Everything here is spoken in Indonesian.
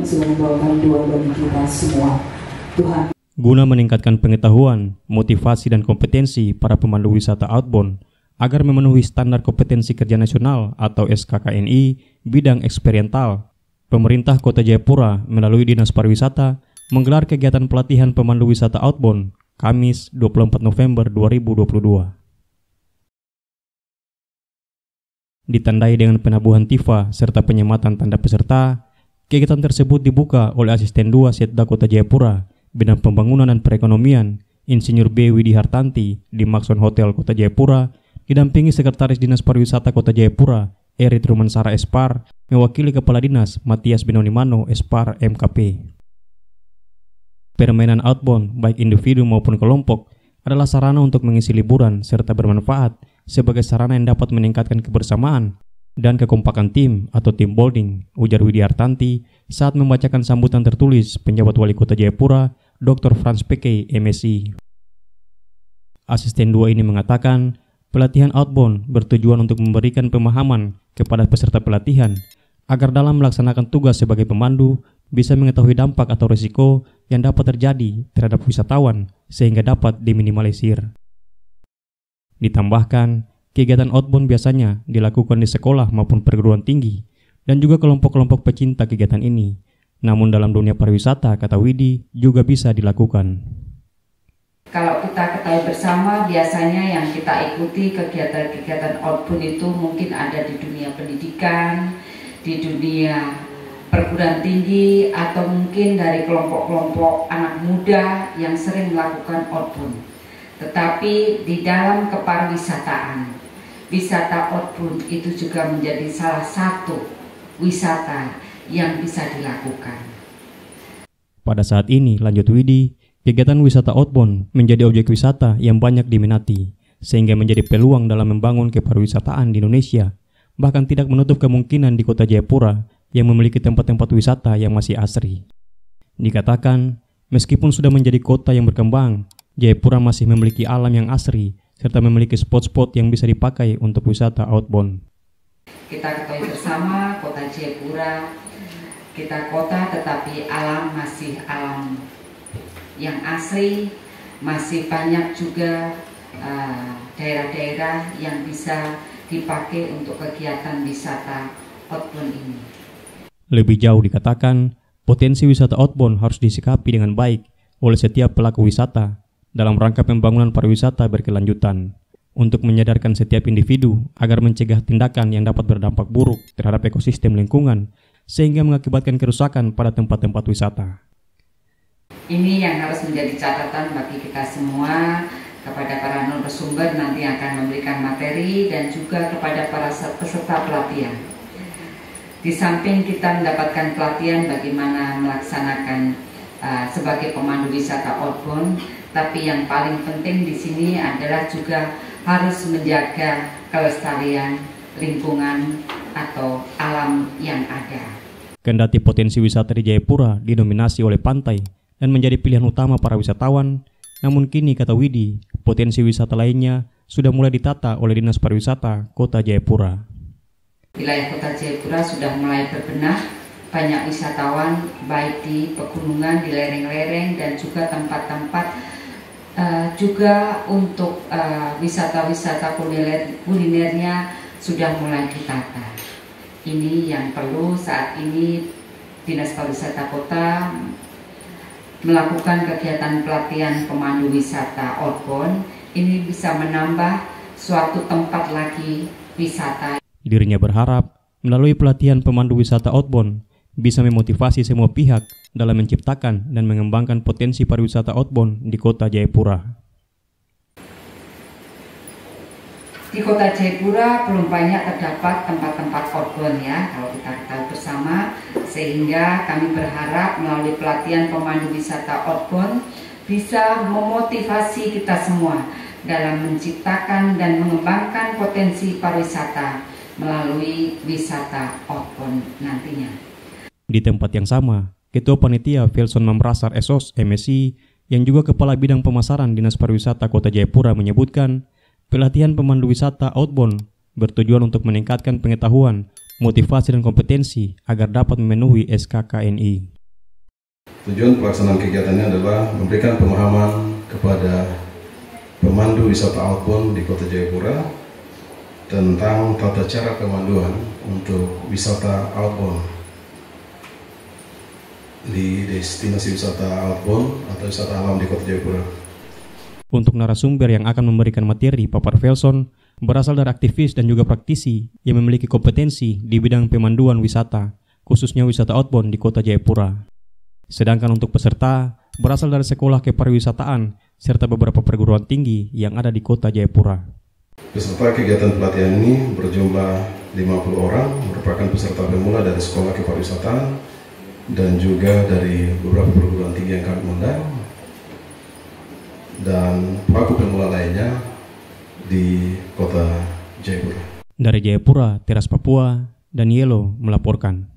yang sudah membawakan doa bagi kita semua. Tuhan. Guna meningkatkan pengetahuan, motivasi, dan kompetensi para pemandu wisata outbound agar memenuhi standar kompetensi kerja nasional atau SKKNI bidang eksperiental, pemerintah Kota Jayapura melalui Dinas Pariwisata menggelar kegiatan pelatihan pemandu wisata outbound Kamis 24 November 2022. Ditandai dengan penabuhan tifa serta penyematan tanda peserta, kegiatan tersebut dibuka oleh Asisten 2 Setda Kota Jayapura Bidang Pembangunan dan Perekonomian, Insinyur B. Widi Hartanti di Maxon Hotel Kota Jayapura, didampingi Sekretaris Dinas Pariwisata Kota Jayapura, Erit Rumansara Espar, mewakili Kepala Dinas Matias Binonimano Espar MKP. Permainan outbound, baik individu maupun kelompok, adalah sarana untuk mengisi liburan serta bermanfaat sebagai sarana yang dapat meningkatkan kebersamaan dan kekompakan tim atau team building, ujar Widi Hartanti saat membacakan sambutan tertulis penjabat Wali Kota Jayapura, Dr. Franz PK, MSI. Asisten 2 ini mengatakan, pelatihan outbound bertujuan untuk memberikan pemahaman kepada peserta pelatihan agar dalam melaksanakan tugas sebagai pemandu bisa mengetahui dampak atau risiko yang dapat terjadi terhadap wisatawan sehingga dapat diminimalisir. Ditambahkan, kegiatan outbound biasanya dilakukan di sekolah maupun perguruan tinggi dan juga kelompok-kelompok pecinta kegiatan ini. Namun dalam dunia pariwisata, kata Widi, juga bisa dilakukan. Kalau kita ketahui bersama, biasanya yang kita ikuti kegiatan-kegiatan outbound itu mungkin ada di dunia pendidikan, di dunia perguruan tinggi, atau mungkin dari kelompok-kelompok anak muda yang sering melakukan outbound. Tetapi di dalam kepariwisataan, wisata outbound itu juga menjadi salah satu wisata yang bisa dilakukan. Pada saat ini, lanjut Widi, kegiatan wisata outbound menjadi objek wisata yang banyak diminati, sehingga menjadi peluang dalam membangun kepariwisataan di Indonesia, bahkan tidak menutup kemungkinan di Kota Jayapura yang memiliki tempat-tempat wisata yang masih asri. Dikatakan, meskipun sudah menjadi kota yang berkembang, Jayapura masih memiliki alam yang asri, serta memiliki spot-spot yang bisa dipakai untuk wisata outbound. Kita ketahui bersama, Kota Jayapura, kita kota tetapi alam masih alam yang asri, masih banyak juga daerah-daerah yang bisa dipakai untuk kegiatan wisata outbound ini. Lebih jauh dikatakan, potensi wisata outbound harus disikapi dengan baik oleh setiap pelaku wisata dalam rangka pembangunan pariwisata berkelanjutan untuk menyadarkan setiap individu agar mencegah tindakan yang dapat berdampak buruk terhadap ekosistem lingkungan sehingga mengakibatkan kerusakan pada tempat-tempat wisata. Ini yang harus menjadi catatan bagi kita semua, kepada para narasumber nanti akan memberikan materi dan juga kepada para peserta pelatihan. Di samping kita mendapatkan pelatihan bagaimana melaksanakan sebagai pemandu wisata outbound, tapi yang paling penting di sini adalah juga harus menjaga kelestarian lingkungan atau alam yang ada. Kendati potensi wisata di Jayapura didominasi oleh pantai dan menjadi pilihan utama para wisatawan, namun kini, kata Widi, potensi wisata lainnya sudah mulai ditata oleh Dinas Pariwisata Kota Jayapura. Wilayah Kota Jayapura sudah mulai berbenah, banyak wisatawan baik di pegunungan, di lereng-lereng, dan juga tempat-tempat juga untuk wisata-wisata kulinernya sudah mulai ditata. Ini yang perlu saat ini Dinas Pariwisata Kota melakukan kegiatan pelatihan pemandu wisata outbound. Ini bisa menambah suatu tempat lagi wisata. Dirinya berharap melalui pelatihan pemandu wisata outbound bisa memotivasi semua pihak dalam menciptakan dan mengembangkan potensi pariwisata outbound di Kota Jayapura. Di Kota Jayapura belum banyak terdapat tempat-tempat outbound ya, kalau kita ketahui bersama, sehingga kami berharap melalui pelatihan pemandu wisata outbound bisa memotivasi kita semua dalam menciptakan dan mengembangkan potensi pariwisata melalui wisata outbound nantinya. Di tempat yang sama, Ketua Panitia Felson Mamrasar SOS MSI yang juga Kepala Bidang Pemasaran Dinas Pariwisata Kota Jayapura menyebutkan, pelatihan pemandu wisata outbound bertujuan untuk meningkatkan pengetahuan, motivasi dan kompetensi agar dapat memenuhi SKKNI. Tujuan pelaksanaan kegiatannya adalah memberikan pemahaman kepada pemandu wisata outbound di Kota Jayapura tentang tata cara pemanduan untuk wisata outbound di destinasi wisata outbound atau wisata alam di Kota Jayapura. Untuk narasumber yang akan memberikan materi, Papar Velson berasal dari aktivis dan juga praktisi yang memiliki kompetensi di bidang pemanduan wisata, khususnya wisata outbound di Kota Jayapura. Sedangkan untuk peserta berasal dari sekolah kepariwisataan serta beberapa perguruan tinggi yang ada di Kota Jayapura. Peserta kegiatan pelatihan ini berjumlah 50 orang, merupakan peserta pemula dari sekolah kepariwisataan dan juga dari beberapa perguruan tinggi yang kami undang, dan pelaku pemula lainnya di Kota Jayapura. Dari Jayapura, Teras Papua, Danielo melaporkan.